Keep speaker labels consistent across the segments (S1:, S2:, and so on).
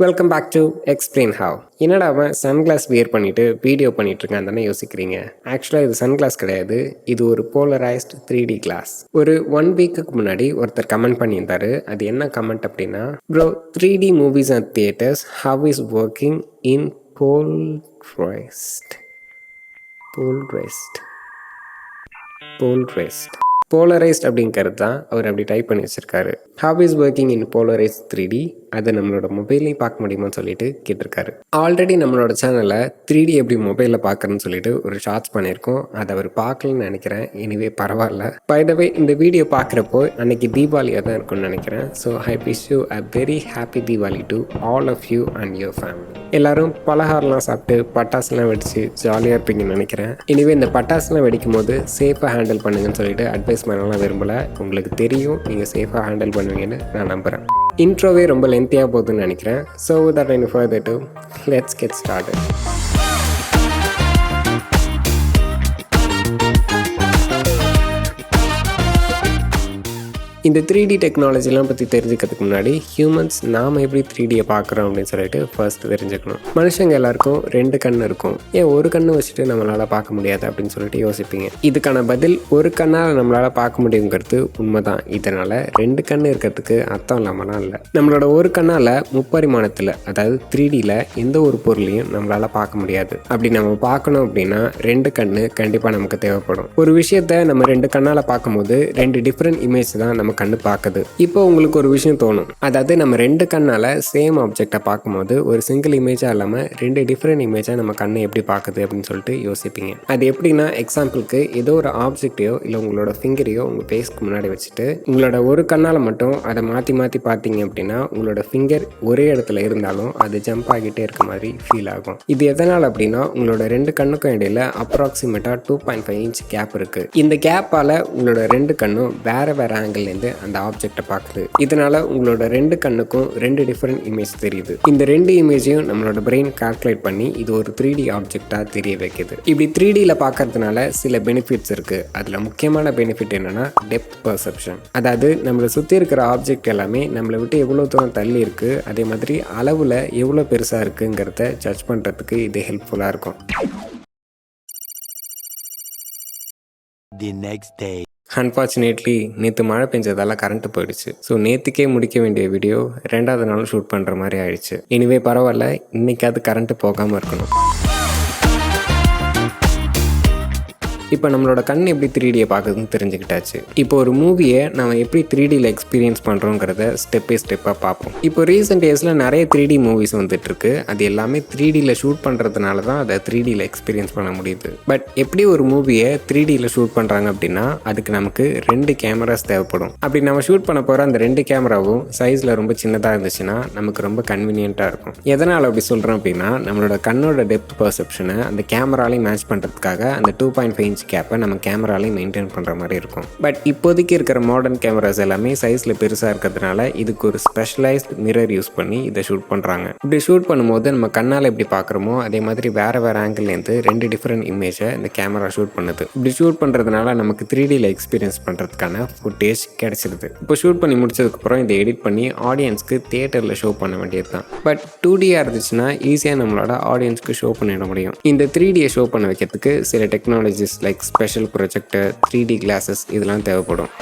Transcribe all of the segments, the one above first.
S1: Welcome back to explain how. என்னடா அவன் sunglass wear பண்ணிட்டு வீடியோ பண்ணிட்டு இருக்கான் தானே யோசிக்கிறீங்க. ஆக்சுவலாக இது சன்கிளாஸ் கிடையாது, இது ஒரு போலரைஸ்ட் 3D கிளாஸ். ஒரு 1 வீக்குக்கு முன்னாடி ஒருத்தர் கமெண்ட் பண்ணியிருந்தாரு. அது என்ன கமெண்ட் அப்படின்னா, bro 3D movies and theatres how is working in polarised polarised அப்படிங்கிறது தான் அவர் அப்படி டைப் பண்ணி வச்சிருக்காரு. How is working in polarised 3D, அதை நம்மளோட மொபைல்லையும் பார்க்க முடியுமான்னு சொல்லிட்டு கேட்டிருக்காரு. ஆல்ரெடி நம்மளோட சேனலில் 3D எப்படி மொபைலில் பார்க்குறேன்னு சொல்லிட்டு ஒரு ஷார்ட்ஸ் பண்ணியிருக்கோம். அதை அவர் பார்க்கலன்னு நினைக்கிறேன். எனிவே பரவாயில்ல. பை த வே, இந்த வீடியோ பார்க்குறப்போ அன்னைக்கு தீபாவளியாக தான் இருக்கும்னு நினைக்கிறேன். So I wish you a very happy Deepavali to all of you and your family. எல்லாரும் பலகாரம்லாம் சாப்பிட்டு பட்டாசுலாம் வெடிச்சு ஜாலியாக இருப்பீங்கன்னு நினைக்கிறேன். இனிவே இந்த பட்டாசுலாம் வெடிக்கும் போது சேஃபாக ஹேண்டில் பண்ணுங்கன்னு சொல்லிட்டு அட்வைஸ் பண்ணலாம் விரும்பலை. உங்களுக்கு தெரியும் நீங்கள் சேஃபாக ஹேண்டில் பண்ணுவீங்கன்னு நான் நம்புகிறேன். இன்ட்ரோவே ரொம்ப லென்த்தியாக போகுதுன்னு நினைக்கிறேன். So that I further to let's get started. இந்த 3D டெக்னாலஜிலாம் பற்றி தெரிஞ்சுக்கிறதுக்கு முன்னாடி ஹியூமன்ஸ் நாம் எப்படி 3Dயை பார்க்குறோம் அப்படின்னு சொல்லிட்டு ஃபர்ஸ்ட் தெரிஞ்சுக்கணும். மனுஷங்க எல்லாருக்கும் 2 கண் இருக்கும். ஏன் ஒரு கண்ணு வச்சுட்டு நம்மளால் பார்க்க முடியாது அப்படின்னு சொல்லிட்டு யோசிப்பீங்க. இதுக்கான பதில் ஒரு கண்ணால் நம்மளால் பார்க்க முடியுங்கிறது உண்மைதான். இதனால் 2 கண் இருக்கிறதுக்கு அர்த்தம் இல்லாமலாம் இல்லை. நம்மளோட ஒரு கண்ணால் முப்பரிமாணத்தில், அதாவது 3Dயில் எந்த ஒரு பொருளையும் நம்மளால் பார்க்க முடியாது. அப்படி நம்ம பார்க்கணும் அப்படின்னா 2 கண்ணு கண்டிப்பாக நமக்கு தேவைப்படும். ஒரு விஷயத்தை நம்ம 2 கண்ணால் பார்க்கும்போது 2 டிஃப்ரெண்ட் இமேஜ் தான் நம்ம கண்ணு பார்க்குது. இப்போ உங்களுக்கு ஒரு விஷயம் தோணும், அதாவது நம்ம 2 கண்ணால் சேம் ஆப்ஜெக்டை பார்க்கும்போது ஒரு சிங்கிள் இமேஜாக இல்லாமல் 2 டிஃப்ரெண்ட் இமேஜாக நம்ம கண்ணை எப்படி பார்க்குது அப்படின்னு சொல்லிட்டு யோசிப்பீங்க. அது எப்படின்னா, எக்ஸாம்பிளுக்கு ஏதோ ஒரு ஆப்ஜெக்டையோ இல்லை உங்களோட ஃபிங்கரையோ உங்கள் ஃபேஸ்க்கு முன்னாடி வச்சுட்டு உங்களோட ஒரு கண்ணால் மட்டும் அதை மாற்றி மாற்றி பார்த்தீங்க அப்படின்னா உங்களோட ஃபிங்கர் ஒரே இடத்துல இருந்தாலும் அது ஜம்ப் ஆகிட்டே இருக்க மாதிரி ஃபீல் ஆகும். இது எதனால் அப்படின்னா, உங்களோட 2 கண்ணுக்கும் இடையில அப்ராக்சிமேட்டாக 2.5 இன்ச் கேப் இருக்குது. இந்த கேப்பால் உங்களோட 2 கண்ணும் வேறு வேறு ஆங்கிள்லேருந்து அந்த ஆப்ஜெக்டை பார்க்குது. இதனால உங்களோட 2 கண்ணுக்கும் 2 டிஃபரெண்ட் இமேஜ் தெரியுது. இந்த 2 இமேஜையும் நம்மளோட பிரெயின் கால்குலேட் பண்ணி இது ஒரு 3D ஆப்ஜெக்டா தெரிய வைக்குது. இப்படி 3Dல பார்க்கறதுனால சில பெனிஃபிட்ஸ் இருக்கு. அதுல முக்கியமான பெனிஃபிட் என்னன்னா டெப்த் பர்செப்ஷன். அதாவது நம்மளை சுற்றி இருக்கிற ஆப்ஜெக்ட் எல்லாமே நம்மளை விட்டு எவ்வளோ தூரம் தள்ளி இருக்கு, அதே மாதிரி அளவுல எவ்வளோ பெருசா இருக்குங்கிறத ஜட்ஜ் பண்றதுக்கு இது ஹெல்ப்ஃபுல்லா இருக்கும்.
S2: The next day.
S1: அன்ஃபார்ச்சுனேட்லி நேற்று மழை பெஞ்சதால கரண்ட்டு போயிடுச்சு. ஸோ நேற்றுக்கே முடிக்க வேண்டிய வீடியோ 2வது நாள் ஷூட் பண்ணுற மாதிரி ஆயிடுச்சு. இனிவே பரவாயில்ல, இன்னைக்காவது கரண்ட்டு போகாமல் இருக்கணும். இப்போ நம்மளோட கண் எப்படி 3Dயை பார்க்குதுன்னு தெரிஞ்சுக்கிட்டாச்சு. இப்போ ஒரு மூவியை நம்ம எப்படி 3Dயில் எக்ஸ்பீரியன்ஸ் பண்ணுறோங்கிறத ஸ்டெப் பை ஸ்டெப்பாக பார்ப்போம். இப்போ ரீசெண்ட் டேஸில் நிறைய 3D மூவிஸ் வந்துட்டுருக்கு. அது எல்லாமே 3Dயில் ஷூட் பண்ணுறதுனால தான் அதை 3Dயில் எக்ஸ்பீரியன்ஸ் பண்ண முடியுது. பட் எப்படி ஒரு மூவியை 3Dயில் ஷூட் பண்ணுறாங்க அப்படின்னா அதுக்கு நமக்கு 2 கேமராஸ் தேவைப்படும். அப்படி நம்ம ஷூட் பண்ண போகிற அந்த 2 கேமராவும் சைஸில் ரொம்ப சின்னதாக இருந்துச்சுன்னா நமக்கு ரொம்ப கன்வீனியண்ட்டாக இருக்கும். எதனால் அப்படி சொல்கிறோம் அப்படின்னா, நம்மளோட கண்ணோட டெப்த் பர்செப்ஷனை அந்த கேமராலையும் மேட்ச் பண்ணுறதுக்காக அந்த 2.5 இன்ச் கேப்பை நம்ம கேமராலையும் மெயின்டைன் பண்ணுற மாதிரி இருக்கும். பட் இப்போதைக்கு இருக்கிற மாடர்ன் கேமராஸ் எல்லாமே சைஸில் பெருசாக இருக்கிறதுனால இதுக்கு ஒரு ஸ்பெஷலைஸ்ட் மிரர் யூஸ் பண்ணி இதை ஷூட் பண்ணுறாங்க. இப்படி ஷூட் பண்ணும்போது நம்ம கண்ணால் எப்படி பார்க்குறோமோ அதே மாதிரி வேறு வேறு ஆங்கிள்லேருந்து 2 டிஃப்ரெண்ட் இமேஜை இந்த கேமரா ஷூட் பண்ணுது. இப்படி ஷூட் பண்ணுறதுனால நமக்கு 3Dயில் எக்ஸ்பீரியன்ஸ் பண்ணுறதுக்கான ஃபுட்டேஜ் கிடைச்சிருது. இப்போ ஷூட் பண்ணி முடிச்சதுக்கப்புறம் இதை எடிட் பண்ணி ஆடியன்ஸ்க்கு தியேட்டரில் ஷோ பண்ண வேண்டியது தான். பட் 2Dயாக இருந்துச்சுன்னா ஈஸியாக நம்மளோட ஆடியன்ஸ்க்கு ஷோ பண்ணிட முடியும். இந்த 3Dயை ஷோ பண்ண வைக்கிறதுக்கு சில technologies like special projector, 3D classes இதெல்லாம் தேவைப்படும்.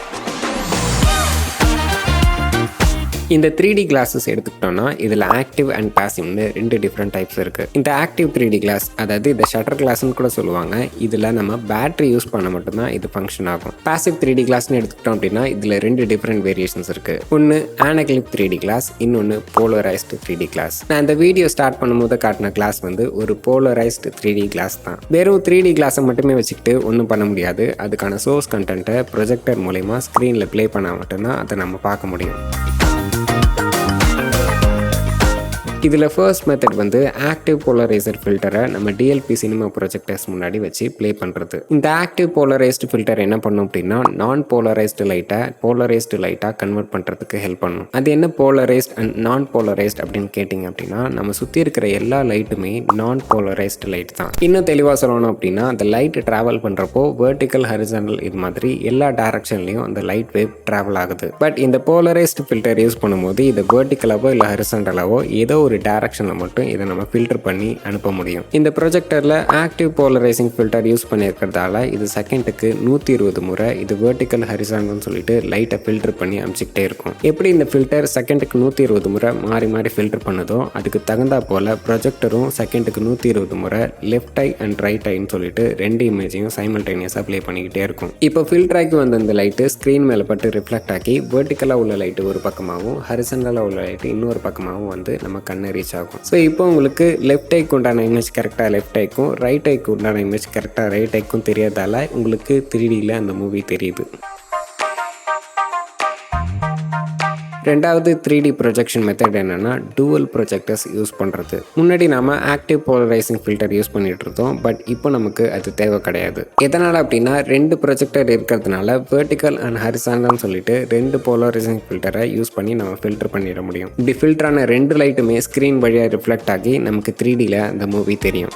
S1: இந்த 3D கிளாஸஸ் எடுத்துக்கிட்டோம்னா இதில் ஆக்டிவ் அண்ட் பாசிவ்னு 2 டிஃப்ரெண்ட் டைப்ஸ் இருக்குது. இந்த ஆக்டிவ் 3D கிளாஸ், அதாவது இந்த ஷட்டர் கிளாஸ்ன்னு கூட சொல்லுவாங்க, இதில் நம்ம பேட்டரி யூஸ் பண்ண மட்டும்தான் இது ஃபங்க்ஷன் ஆகும். பாசிவ் 3D கிளாஸ்னு எடுத்துக்கிட்டோம் அப்படின்னா இதில் 2 டிஃப்ரெண்ட் வேரியேஷன்ஸ் இருக்குது. ஒன்று Anaglyph 3D கிளாஸ், இன்னொன்று Polarized 3D கிளாஸ். நான் இந்த வீடியோ ஸ்டார்ட் பண்ணும்போது காட்டின கிளாஸ் வந்து ஒரு Polarized 3D கிளாஸ் தான். வெறும் 3D கிளாஸை மட்டுமே வச்சுக்கிட்டு ஒன்றும் பண்ண முடியாது. அதுக்கான சோர்ஸ் கண்டென்ட்டை ப்ரொஜெக்டர் மூலமா ஸ்க்ரீனில் ப்ளே பண்ணால் மட்டும்தான் அதை நம்ம பார்க்க முடியும். இதில் ஃபர்ஸ்ட் மெத்தட் வந்து ஆக்டிவ் போலரைசர் ஃபில்டரை நம்ம DLP சினிமா ப்ரொஜெக்டர்ஸ் முன்னாடி வச்சு ப்ளே பண்ணுறது. இந்த ஆக்டிவ் போலரைஸ்டு ஃபில்டர் என்ன பண்ணும் அப்படின்னா நான் போலரைஸ்டு லைட்டாக கன்வெர்ட் பண்ணுறதுக்கு ஹெல்ப் பண்ணும். அது என்ன போலரைஸ்ட் அண்ட் நான் போலரைஸ்ட் அப்படின்னு கேட்டிங்க அப்படின்னா, நம்ம சுற்றி இருக்கிற எல்லா லைட்டுமே நான் போலரைஸ்டு லைட் தான். இன்னும் தெளிவாக சொல்லணும் அப்படின்னா, அந்த லைட் ட்ராவல் பண்ணுறப்போ வெர்டிக்கல் ஹரிசாண்டல் இது மாதிரி எல்லா டைரக்ஷன்லையும் அந்த லைட் வேவ் ட்ராவல் ஆகுது. பட் இந்த போலரைஸ்டு ஃபில்டர் யூஸ் பண்ணும்போது இது வெர்டிக்கலாவோ இல்லை ஹரிசாண்டலாவோ ஏதோ ஒரு ஒரு டைரக்ஷனில் மட்டும் இதை நம்ம ஃபில்டர் பண்ணி அனுப்ப முடியும். இந்த ப்ரொஜெக்டரில் ஆக்டிவ் போலரைசிங் ஃபில்டர் யூஸ் பண்ணியிருக்கிறதால இது செகண்டுக்கு 120 முறை இது வெர்டிக்கல் ஹரிசாண்டல்னு சொல்லிட்டு லைட்டை ஃபில்டர் பண்ணி அனுப்பிச்சிக்கிட்டே இருக்கும். எப்படி இந்த ஃபில்டர் செகண்டுக்கு 120 முறை மாறி மாறி ஃபில்டர் பண்ணுதோ அதுக்கு தகுந்தா போல் ப்ரொஜெக்டரும் செகண்டுக்கு 120 முறை லெஃப்ட் ஐ அண்ட் ரைட் ஐன்னு சொல்லிட்டு ரெண்டு இமேஜையும் சைமல்டேனியஸாக ப்ளே பண்ணிக்கிட்டே இருக்கும். இப்போ ஃபில்டர் ஆகி வந்த இந்த லைட்டு ஸ்க்ரீன் மேலே பட்டு ரிஃப்ளெக்ட் ஆகி வெர்டிக்கலாக உள்ள லைட்டு ஒரு பக்கமாகவும் ஹரிசண்டலாக உள்ள லைட்டு இன்னொரு பக்கமாகவும் வந்து நம்ம கண்ணை ரீச் ஆகும். ஸோ இப்போ உங்களுக்கு லெஃப்ட் ஐக்கு உண்டான இமேஜ் கரெக்டாக லெஃப்ட் ஐக்கும் ரைட் ஐக்கு உண்டான இமேஜ் கரெக்டாக ரைட் ஐக்கும் தெரியாதால உங்களுக்கு 3Dயில் அந்த மூவி தெரியுது. ரெண்டாவது 3D ப்ரொஜெக்ஷன் மெத்தட் என்னென்னா டூவல் ப்ரொஜெக்டர்ஸ் யூஸ் பண்ணுறது. முன்னாடி நாம் ஆக்டிவ் போலரைசிங் ஃபில்டர் யூஸ் பண்ணிகிட்டு இருந்தோம். பட் இப்போ நமக்கு அது தேவை கிடையாது. எதனால் அப்படின்னா 2 ப்ரொஜெக்டர் இருக்கிறதுனால வெர்டிக்கல் அண்ட் ஹரிசாண்டல்னு சொல்லிட்டு 2 போலரைசிங் ஃபில்டரை யூஸ் பண்ணி நம்ம ஃபில்டர் பண்ணிட முடியும். இப்படி ஃபில்டரான 2 லைட்டுமே ஸ்க்ரீன் வழியாக ரிஃப்ளெக்ட் ஆகி நமக்கு 3Dயில் அந்த மூவி தெரியும்.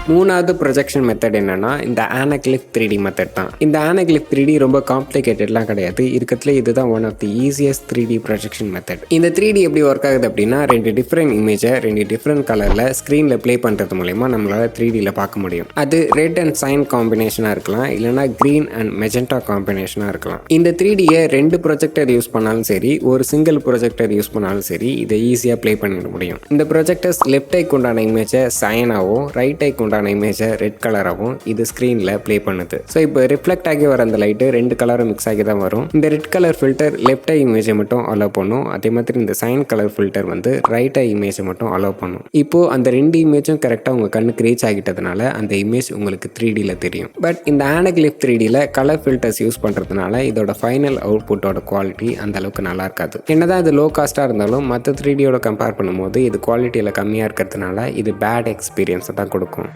S1: மூணாவது ப்ரொஜெக்ஷன் மெத்தட் என்னன்னா இந்த Anaglyph 3D மெத்தட் தான். இந்த Anaglyph 3D ரொம்ப காம்ப்ளிகேட்டட்லாம் கிடையாது. இருக்கிறதுல இதுதான் one of the easiest 3D projection method. இந்த 3D எப்படி ஒர்க் ஆகுது அப்படின்னா 2 டிஃப்ரெண்ட் இமேஜை 2 டிஃப்ரெண்ட் கலரில் ஸ்க்ரீனில் ப்ளே பண்ணுறது மூலமா நம்மளால் 3Dயில் பார்க்க முடியும். அது ரெட் அண்ட் சைன் காம்பினேஷனாக இருக்கலாம், இல்லைனா க்ரீன் அண்ட் மெஜெண்டா காம்பினேஷனாக இருக்கலாம். இந்த 3Dயை 2 ப்ரொஜெக்டர் யூஸ் பண்ணாலும் சரி, ஒரு சிங்கிள் ப்ரொஜெக்டர் யூஸ் பண்ணாலும் சரி, இதை ஈஸியாக ப்ளே பண்ணிட முடியும். இந்த ப்ரொஜெக்டர்ஸ் லெஃப்ட் ஐக்கு உண்டான இமேஜை சைனாகவும் ரைட் ஐக்கு இமேஜை ரெட் கலராகவும் இது ஸ்க்ரீனில் ப்ளே பண்ணுது. ஸோ இப்போ ரிஃப்ளெக்ட் ஆகி வர அந்த லைட்டு 2 கலரும் மிக்ஸ் ஆகி தான் வரும். இந்த ரெட் கலர் ஃபில்டர் லெஃப்ட் ஐ இமேஜை மட்டும் அலோவ் பண்ணும். அதே மாதிரி இந்த சைன் கலர் ஃபில்டர் வந்து ரைட் ஐ இமேஜை மட்டும் அலோவ் பண்ணும். இப்போது அந்த 2 இமேஜும் கரெக்டாக உங்கள் கண்ணுக்கு ரீச் ஆகிட்டதுனால அந்த இமேஜ் உங்களுக்கு 3Dயில் தெரியும். பட் இந்த Anaglyph 3Dயில் கலர் ஃபில்டர்ஸ் யூஸ் பண்ணுறதுனால இதோட ஃபைனல் அவுட்புட்டோட குவாலிட்டி அந்த அளவுக்கு நல்லா இருக்காது. என்னதான் இது லோ காஸ்ட்டாக இருந்தாலும் மற்ற 3Dயோட கம்பேர் பண்ணும்போது இது குவாலிட்டியில் கம்மியாக இருக்கிறதுனால இது பேட் எக்ஸ்பீரியன்ஸை தான் கொடுக்கும்.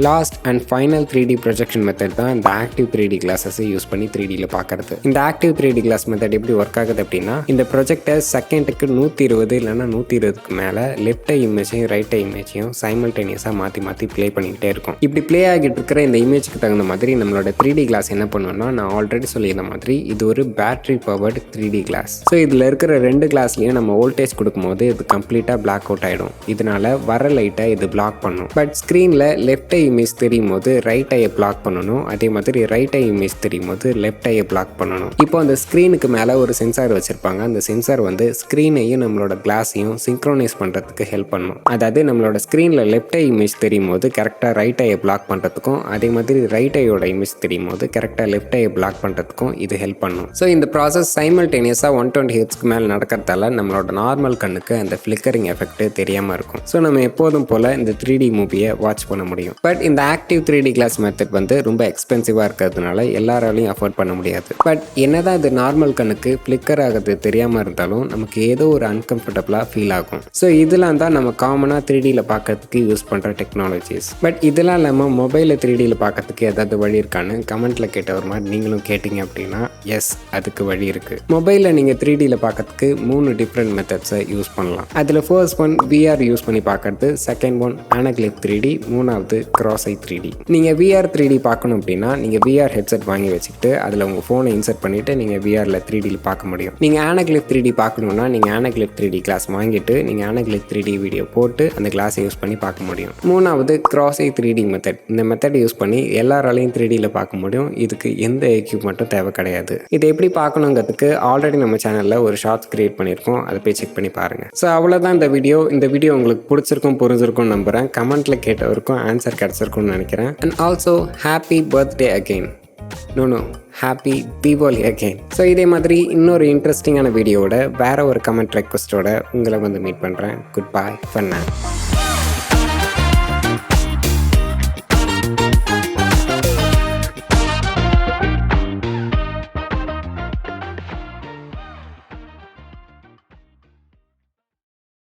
S1: Last and final 3D projection method தான் இந்த ஆக்டிவ் 3D கிளாஸஸை யூஸ் பண்ணி 3Dயில் பார்க்குறது. இந்த ஆக்டிவ் 3D கிளாஸ் மெத்தட் எப்படி ஒர்க் ஆகுது அப்படின்னா இந்த ப்ரொஜெக்டர் செகண்டுக்கு 120 இல்லைனா 120க்கு மேலே லெஃப்ட் ஐ இமேஜையும் ரைட் ஐ இமேஜையும் சைமல்டேனியஸாக மாற்றி ப்ளே பண்ணிக்கிட்டே இருக்கும். இப்படி ப்ளே ஆகிட்டு இருக்கிற இந்த இமேஜுக்கு தகுந்த மாதிரி நம்மளோட 3D கிளாஸ் என்ன பண்ணுவோம்னா நான் ஆல்ரெடி சொல்லியிருந்த மாதிரி இது ஒரு battery powered 3D class. So இதில் இருக்கிற 2 கிளாஸ்லையும் நம்ம வோல்டேஜ் கொடுக்கும்போது இது கம்ப்ளீட்டாக பிளாக் அவுட் ஆகிடும். இதனால வர லைட்டை இது பிளாக் பண்ணும். பட் ஸ்க்ரீனில் லெஃப்ட் ஐ இமேஜ் தெரியும் போது ரைட் ஐயை பிளாக் பண்ணணும். அதே மாதிரி ரைட் ஐ இமேஜ் தெரியும் போது லெஃப்ட் ஐயை பிளாக் பண்ணணும். இப்போ அந்த ஸ்க்ரீனுக்கு மேலே ஒரு சென்சார் வச்சுருப்பாங்க. அந்த சென்சார் வந்து ஸ்க்ரீனையும் நம்மளோட கிளாஸையும் சிங்க்ரோனைஸ் பண்ணுறதுக்கு ஹெல்ப் பண்ணும். அதாவது நம்மளோட ஸ்க்ரீனில் லெஃப்ட் ஐ இமேஜ் தெரியும் போது கரெக்டாக ரைட் ஐயை பிளாக் பண்ணுறதுக்கும் அதே மாதிரி ரைட் ஐயோட இமேஜ் தெரியும் போது கரெக்டாக லெஃப்ட் ஐயை பிளாக் பண்ணுறதுக்கும் இது ஹெல்ப் பண்ணும். ஸோ இந்த ப்ராசஸ் சைமல்டேனியஸாக 120 ஹெர்ட்ஸ்க்கு மேலே நடக்கிறதால நம்மளோட நார்மல் கண்ணுக்கு அந்த ஃப்ளிக்கரிங் எஃபெக்ட் தெரியாமல் இருக்கும். ஸோ நம்ம எப்போதும் போல் இந்த 3D மூவியை வாட்ச் பண்ண முடியும். பட் இந்த ஆக்டிவ் 3D கிளாஸ் மெத்தட் வந்து ரொம்ப எக்ஸ்பென்சிவாக இருக்கிறதுனால எல்லாராலையும் அஃபோர்ட் பண்ண முடியாது. பட் என்னதான் இது நார்மல் கண்ணுக்கு ஃப்ளிக்கர் ஆகிறது தெரியாமல் இருந்தாலும் நமக்கு ஏதோ ஒரு அன்கம்ஃபர்டபுளாக ஃபீல் ஆகும். ஸோ இதெல்லாம் தான் நம்ம காமனாக 3Dயில் பார்க்கறதுக்கு யூஸ் பண்ணுற டெக்னாலஜிஸ். பட் இதெல்லாம் இல்லாமல் மொபைலில் 3Dயில் பார்க்கறதுக்கு ஏதாவது வழி இருக்கான்னு கமெண்ட்டில் கேட்ட ஒரு மாதிரி நீங்களும் கேட்டிங்க அப்படின்னா எஸ், அதுக்கு வழி இருக்குது. மொபைலில் நீங்கள் 3Dயில் பார்க்கறதுக்கு 3 டிஃப்ரெண்ட் மெத்தட்ஸை யூஸ் பண்ணலாம். அதில் ஃபர்ஸ்ட் ஒன் VR யூஸ் பண்ணி பார்க்கறது, செகண்ட் ஒன் Anaglyph 3D, மூணாவது Cross-eye 3D. நீங்கள் VR 3D பார்க்கணும் அப்படின்னா நீங்கள் VR ஹெட்செட் வாங்கி வச்சுக்கிட்டு அதில் உங்கள் ஃபோனை இன்சர்ட் பண்ணிவிட்டு நீங்கள் VRல 3Dயில் பார்க்க முடியும். நீங்கள் Anaglyph 3D பார்க்கணுன்னா நீங்கள் Anaglyph 3D கிளாஸ் வாங்கிட்டு நீங்கள் Anaglyph 3D வீடியோ போட்டு அந்த கிளாஸை யூஸ் பண்ணி பார்க்க முடியும். மூணாவது Cross-eye 3D மெத்தட். இந்த மெத்தட் யூஸ் பண்ணி எல்லாராலையும் 3Dயில் பார்க்க முடியும். இதுக்கு எந்த எக்யூப்மெண்ட்டும் தேவை கிடையாது. இதை எப்படி பார்க்கணுங்கிறதுக்கு ஆல்ரெடி நம்ம சேனலில் ஒரு ஷார்ட்ஸ் கிரியேட் பண்ணியிருக்கோம். அதை போய் செக் பண்ணி பாருங்கள். ஸோ அவ்வளோதான் இந்த வீடியோ. இந்த வீடியோ உங்களுக்கு பிடிச்சிருக்கும் புரிஞ்சிருக்கும்னு நம்புகிறேன். கமெண்ட்டில் கேட்டவருக்கும் ஆன்சர் கிடச்சிருக்கும்னு நினைக்கிறேன். And also happy birthday again. No, happy Diwali again. So இதே மாதிரி இன்னொரு இன்ட்ரெஸ்டிங்கான வீடியோவோட வேற ஒரு கமெண்ட் ரெக்வஸ்ட்டோட உங்களை வந்து மீட் பண்ணுறேன். Good bye for now.